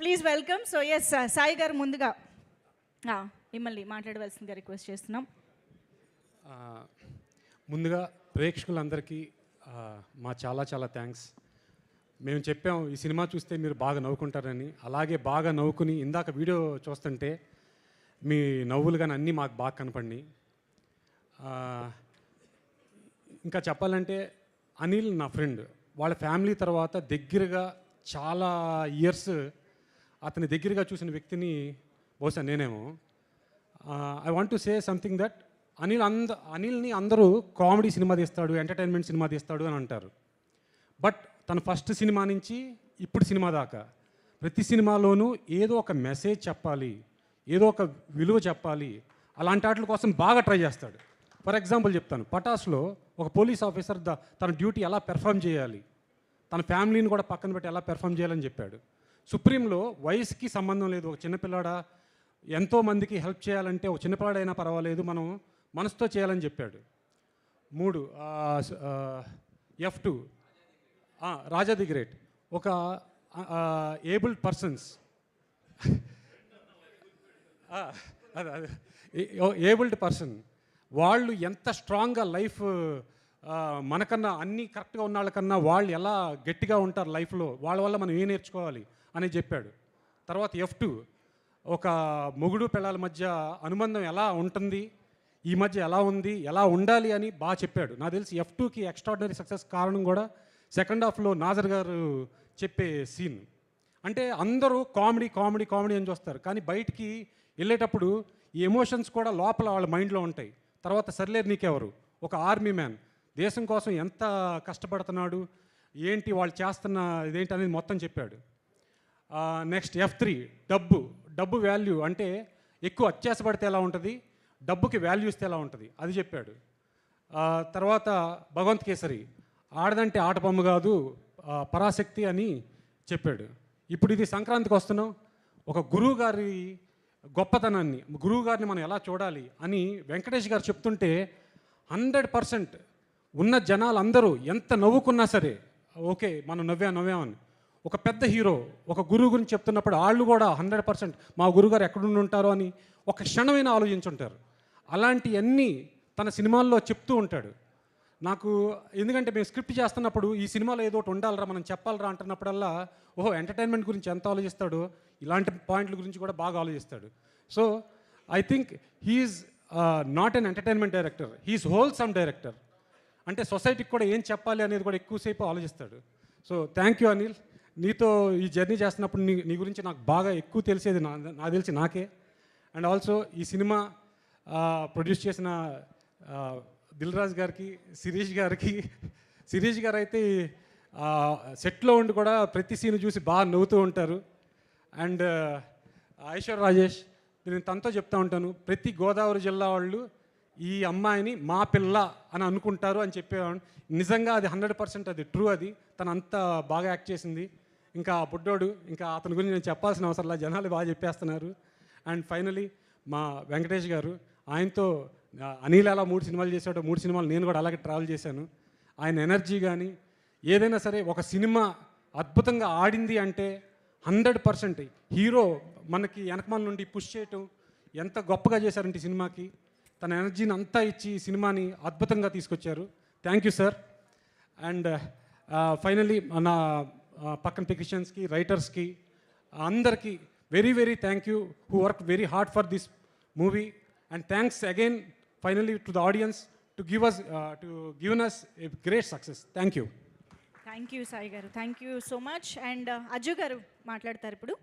Please welcome. So S Sai గారు ముందుగా మిమ్మల్ని మాట్లాడవలసిందిగా రిక్వెస్ట్ చేస్తున్నాం. ముందుగా ప్రేక్షకులందరికీ మా చాలా చాలా థ్యాంక్స్. మేము చెప్పాం ఈ సినిమా చూస్తే మీరు బాగా నవ్వుకుంటారని, అలాగే బాగా నవ్వుకుని ఇందాక వీడియో చూస్తుంటే మీ నవ్వులు కానీ అన్నీ మాకు బాగా కనపడినాయి. ఇంకా చెప్పాలంటే అనిల్ నా ఫ్రెండ్, వాళ్ళ ఫ్యామిలీ తర్వాత దగ్గరగా చాలా ఇయర్స్ అతని దగ్గరగా చూసిన వ్యక్తిని బహుశా నేనేమో. I want to say something that అనిల్ని అందరూ కామెడీ సినిమా తీస్తాడు, ఎంటర్టైన్మెంట్ సినిమా తీస్తాడు అని అంటారు. బట్ తన ఫస్ట్ సినిమా నుంచి ఇప్పుడు సినిమా దాకా ప్రతి సినిమాలోనూ ఏదో ఒక మెసేజ్ చెప్పాలి, ఏదో ఒక విలువ చెప్పాలి, అలాంటి వాటి కోసం బాగా ట్రై చేస్తాడు. ఫర్ ఎగ్జాంపుల్ చెప్తాను, పటాస్లో ఒక పోలీస్ ఆఫీసర్ తన డ్యూటీ ఎలా పెర్ఫామ్ చేయాలి, తన ఫ్యామిలీని కూడా పక్కన పెట్టి ఎలా పెర్ఫామ్ చేయాలని చెప్పాడు. సుప్రీంలో వయసుకి సంబంధం లేదు, ఒక చిన్నపిల్లాడ ఎంతోమందికి హెల్ప్ చేయాలంటే ఒక చిన్నపిల్లాడైనా పర్వాలేదు, మనం మనసుతో చేయాలని చెప్పాడు. 3 F2 రాజా ది గ్రేట్, ఒక ఏబుల్డ్ పర్సన్స్ ఏబుల్డ్ పర్సన్ వాళ్ళు ఎంత స్ట్రాంగ్గా లైఫ్ మనకన్నా అన్నీ కరెక్ట్గా ఉన్న వాళ్ళకన్నా వాళ్ళు ఎలా గట్టిగా ఉంటారు లైఫ్లో, వాళ్ళ వల్ల మనం ఏం నేర్చుకోవాలి అని చెప్పాడు. తర్వాత F2 ఒక మొగుడు పిల్లల మధ్య అనుబంధం ఎలా ఉంటుంది, ఈ మధ్య ఎలా ఉంది, ఎలా ఉండాలి అని బాగా చెప్పాడు. నాకు తెలిసి F2కి ఎక్స్ట్రాడినరీ సక్సెస్ కారణం కూడా సెకండ్ హాఫ్లో నాజర్ గారు చెప్పే సీన్. అంటే అందరూ కామెడీ కామెడీ కామెడీ అని చూస్తారు, కానీ బయటికి వెళ్ళేటప్పుడు ఈ ఎమోషన్స్ కూడా లోపల వాళ్ళ మైండ్లో ఉంటాయి. తర్వాత సర్లేరు నీకెవరు, ఒక ఆర్మీ మ్యాన్ దేశం కోసం ఎంత కష్టపడుతున్నాడు, ఏంటి వాళ్ళు చేస్తున్న ఇదేంటి అనేది మొత్తం చెప్పాడు. నెక్స్ట్ F3 డబ్బు వాల్యూ, అంటే ఎక్కువ అత్యాసపడితే ఎలా ఉంటుంది, డబ్బుకి వాల్యూ ఇస్తే ఎలా ఉంటుంది అది చెప్పాడు. తర్వాత భగవంత్ కేసరి ఆడదంటే ఆట బొమ్మ కాదు పరాశక్తి అని చెప్పాడు. ఇప్పుడు ఇది సంక్రాంతికి వస్తున్నాం, ఒక గురువు గారి గొప్పతనాన్ని, గురువు గారిని మనం ఎలా చూడాలి అని వెంకటేష్ గారు చెప్తుంటే 100% ఉన్న జనాలు అందరూ ఎంత నవ్వుకున్నా సరే ఓకే మనం నవ్వామని. ఒక పెద్ద హీరో ఒక గురువు గురించి చెప్తున్నప్పుడు వాళ్ళు కూడా 100% మా గురువుగారు ఎక్కడుండి ఉంటారో అని ఒక క్షణమైనా ఆలోచించుంటారు. అలాంటివన్నీ తన సినిమాల్లో చెప్తూ ఉంటాడు నాకు. ఎందుకంటే మేము స్క్రిప్ట్ చేస్తున్నప్పుడు ఈ సినిమాలో ఏదో ఒకటి ఉండాలరా, మనం చెప్పాలరా అంటున్నప్పుడల్లా ఓహో ఎంటర్టైన్మెంట్ గురించి ఎంత ఆలోచిస్తాడో ఇలాంటి పాయింట్ల గురించి కూడా బాగా ఆలోచిస్తాడు. So I think he's not an entertainment director, he's wholesome director. అంటే సొసైటీకి కూడా ఏం చెప్పాలి అనేది కూడా ఎక్కువసేపు ఆలోచిస్తాడు. సో థ్యాంక్ యూ అనిల్, నీతో ఈ జర్నీ చేస్తున్నప్పుడు నీ గురించి నాకు బాగా ఎక్కువ తెలిసేది నాకు తెలిసి నాకే. అండ్ ఆల్సో ఈ సినిమా ప్రొడ్యూస్ చేసిన దిల్ రాజు గారికి, శిరీష్ గారు అయితే సెట్లో ఉండి కూడా ప్రతి సీన్ చూసి బాగా నవ్వుతూ ఉంటారు. అండ్ ఐశ్వర్ రాజేష్, నేను తనతో చెప్తా ఉంటాను, ప్రతి గోదావరి జిల్లా వాళ్ళు ఈ అమ్మాయిని మా పిల్ల అని అనుకుంటారు అని చెప్పేవాడు. నిజంగా అది 100% అది ట్రూ. అది తను అంత బాగా యాక్ట్ చేసింది. ఇంకా బుడ్డోడు, ఇంకా అతని గురించి నేను చెప్పాల్సిన అవసరం లేదు, జనాలు బాగా చెప్పేస్తున్నారు. అండ్ ఫైనలీ మా వెంకటేష్ గారు, ఆయనతో అనిల్ అలా 3 సినిమాలు చేశాడు, 3 సినిమాలు నేను కూడా అలాగే ట్రావెల్ చేశాను. ఆయన ఎనర్జీ కానీ ఏదైనా సరే, ఒక సినిమా అద్భుతంగా ఆడింది అంటే 100% హీరో మనకి వెనకమాల నుండి పుష్ చేయటం ఎంత గొప్పగా చేశారంటే ఈ సినిమాకి తన ఎనర్జీని అంతా ఇచ్చి ఈ సినిమాని అద్భుతంగా తీసుకొచ్చారు. Thank you sir. And finally నా పక్కన టెక్నీషియన్స్కి, రైటర్స్కి అందరికీ very very thank you, who work very hard for this movie. And thanks again finally to the audience to give us a great success. Thank you. Thank you Sai garu, thank you so much. And Ajju garu మాట్లాడతారు ఇప్పుడు.